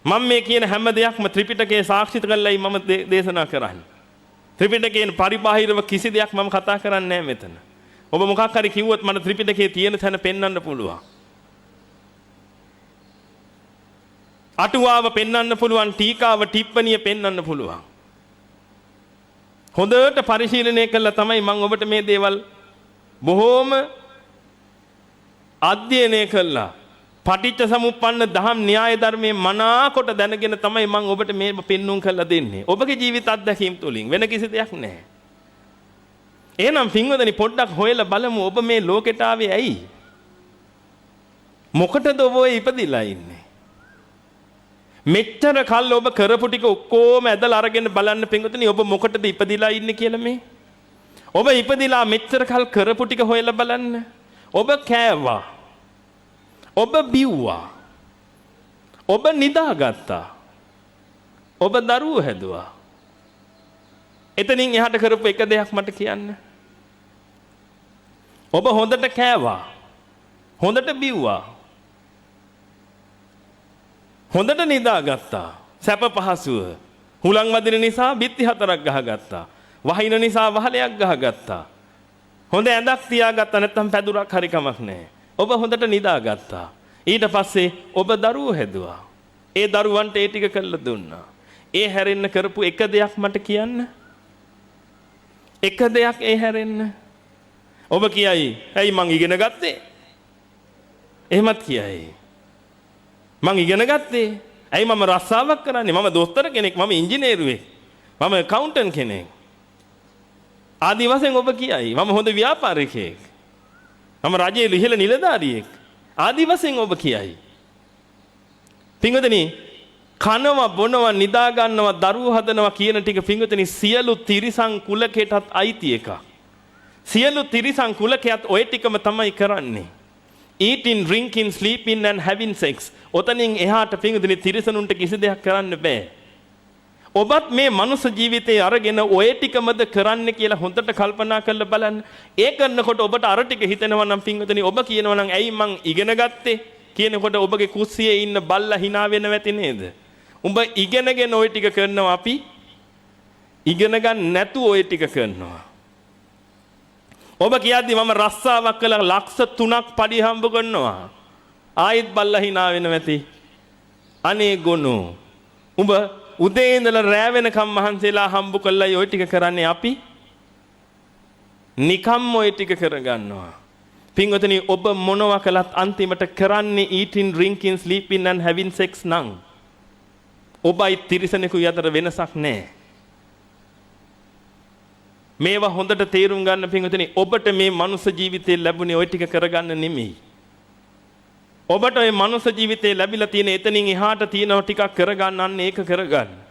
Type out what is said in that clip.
මම මේ කියන හැම දෙයක්ම ත්‍රිපිටකයේ සාක්ෂිත කරලායි මම දේශනා කරන්නේ. ත්‍රිපිටකයෙන් පරිබාහිරව කිසි දෙයක් මම කතා කරන්නේ නැහැ මෙතන. ඔබ මොකක් හරි කිව්වොත් මට ත්‍රිපිටකයේ තියෙන තැන පෙන්වන්න පුළුවන්. අටුවාව පෙන්වන්න පුළුවන්, ටීකාව ටිප්පණිය පෙන්වන්න පුළුවන්. හොඳට පරිශීලනය කළා තමයි මම ඔබට මේ දේවල් බොහෝම අධ්‍යයනය කළා. පටිච්ච සමුප්පන්න දහම් න්‍යාය ධර්මයේ මනාකොට දැනගෙන තමයි මම ඔබට මේ පෙන්눔 කරලා දෙන්නේ. ඔබගේ ජීවිත අත්දැකීම් තුලින් වෙන කිසි දෙයක් නැහැ. එහෙනම් පින්වදනි පොඩ්ඩක් හොයලා බලමු ඔබ මේ ලෝකෙට ආවේ ඇයි? මොකටද ඔබ ඉපදිලා ඉන්නේ? මෙච්චර කල් ඔබ කරපු ටික ඔක්කොම ඇදලා අරගෙන බලන්න පින්වදනි ඔබ මොකටද ඉපදිලා ඉන්නේ කියලා මේ? ඔබ ඉපදිලා මෙච්චර කල් කරපු ටික හොයලා බලන්න. ඔබ කෑවා. ඔබ බිව්වා. ඔබ නිදාගත්තා. ඔබ දරුවෝ හැදුවා. එතනින් එහාට කරපු එක දෙයක් මට කියන්න. ඔබ හොඳට කෑවා. හොඳට බිව්වා. හොඳට නිදාගත්තා. සැප පහසුව. හුලං වදින නිසා බිත්ති 4ක් ගහගත්තා. වහින නිසා වහලයක් ගහගත්තා. හොඳ ඇඳක් තියාගත්තා නැත්නම් පැදුරක් හරි කමක් නැහැ. ඔබ හොඳට නිදාගත්තා. ඊට පස්සේ ඔබ දරුවෝ හැදුවා. ඒ දරුවන්ට ඒ ටික කළා දුන්නා. ඒ හැරෙන්න කරපු එක දෙයක් මට කියන්න. එක දෙයක් ඒ හැරෙන්න. ඔබ කියයි, "ඇයි මං ඉගෙන ගත්තේ?" එහෙමත් කියයි. "මං ඉගෙන ගත්තේ. ඇයි මම රස්සාවක් කරන්නේ? මම දොස්තර කෙනෙක්, මම ඉංජිනේරුවෙක්, මම ඇකවුන්ටන්ට් කෙනෙක්." ආදි වශයෙන් ඔබ කියයි, "මම හොඳ ව්‍යාපාරිකයෙක්. මම රජයේ ඉහළ නිලධාරියෙක්." ආදි වශයෙන් ඔබ කියයි. පින්වතුනි, කනවා බොනවා නිදා ගන්නවා දරුවෝ හදනවා කියන ටික පින්වතුනි සියලු තිරිසන් කුලකයටත් අයිති එකක්. සියලු තිරිසන් කුලකයට ওই ටිකම තමයි කරන්නේ. eating, drinking, sleeping and having sex. ඔතනින් එහාට පින්වතුනි තිරිසනුන්ට කිසි දෙයක් කරන්න බෑ. ඔබත් මේ මනුස්ස ජීවිතේ අරගෙන ඔය ටිකමද කරන්න කියලා හොඳට කල්පනා කරලා බලන්න. ඒ කරනකොට ඔබට අර ටික හිතෙනවා නම් පින්වතුනි ඔබ කියනවා නම් "ඇයි මං ඉගෙන ගත්තේ?" කියනකොට ඔබගේ කුස්සියේ ඉන්න බල්ලා hina වෙනව ඇති නේද? උඹ ඉගෙනගෙන ওই ටික කරනවා, අපි ඉගෙන ගන්න නැතුව ওই ටික කරනවා. ඔබ කියද්දි මම රස්සාවක් කළා ලක්ෂ 3ක් පඩි හම්බ කරනවා. ආයෙත් බල්ලා hina වෙනව ඇති. අනේ ගොනෝ, උඹ උදේ ඉඳලා රෑ වෙනකම් මහන්සිලා හම්බ කළා ඔය ටික කරන්නේ, අපි නිකම්ම ඔය ටික කරගන්නවා. පින්වතුනි ඔබ මොනවා කළත් අන්තිමට කරන්නේ eating, drinking, sleeping and having sex නම් ඔබයි තිරිසනෙකුයි අතර වෙනසක් නැහැ. මේවා හොඳට තේරුම් ගන්න පින්වතුනි, ඔබට මේ මනුස්ස ජීවිතේ ලැබුණේ ඔය ටික කරගන්න නෙමෙයි. ඔබට මේ මනුස්ස ජීවිතේ ලැබිලා තියෙන එතනින් එහාට තියෙනව ටිකක් කරගන්න, අන්න ඒක කරගන්න.